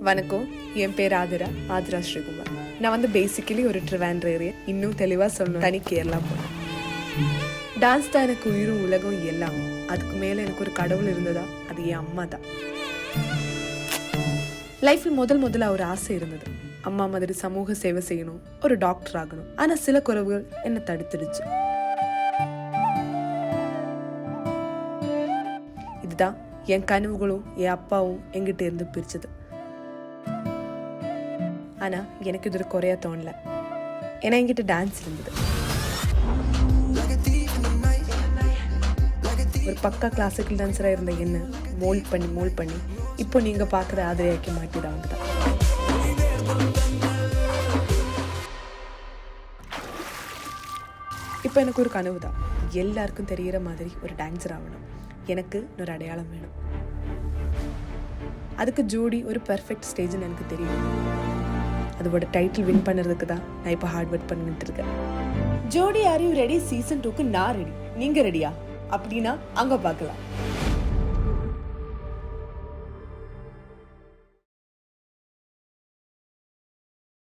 வணக்கம், என் பேர் ஆதிரா ஸ்ரீகுமார். நான் வந்து பேசிக்கலி ஒரு ட்ரிவாண்ட்ரேரியன். இன்னும் தெளிவாக சொல்லணும், தனி கேரளா போனேன். டான்ஸ் தான் எனக்கு உயிரும் உலகம் எல்லாமே. அதுக்கு மேலே எனக்கு ஒரு கடவுள் இருந்ததா, அது என் அம்மா தான். லைஃப்பில் முதல்ல ஒரு ஆசை இருந்தது. அம்மா மாதிரி சமூக சேவை செய்யணும், ஒரு டாக்டர் ஆகணும். ஆனால் சில குறைவுகள் என்னை தடுத்துடுச்சு. இதுதான் என் கனவுகளும் என் அப்பாவும் எங்கிட்ட இருந்து பிரிச்சது. ஆனா எனக்கு இது ஒரு குறையா தோணல. ஏன்னா என்கிட்ட டான்ஸ் இருந்தது. ஒரு பக்கா கிளாசிக்கல் டான்ஸரா இருந்த என்ன மோல்ட் பண்ணி இப்போ நீங்க பாக்குற ஆதரையாக்கி மாட்டிதான். இப்போ எனக்கு ஒரு கனவு தான். எல்லாருக்கும் தெரியற மாதிரி ஒரு டான்ஸர் ஆகணும். எனக்கு ஒரு அடையாளம் வேணும். அதுக்கு ஜோடி ஒரு பெர்ஃபெக்ட் ஸ்டேஜ்னு எனக்கு தெரியும். அதோட டைட்டில் வின் பண்ணுறதுக்கு தான் நான் இப்போ ஹார்ட் ஒர்க் பண்ணிட்டு இருக்கேன். ஜோடி ஆர் யூ ரெடி சீசன் 2க்கு நான் ரெடி. நீங்க ரெடியா? அப்படின்னா அங்க பார்க்கலாம்.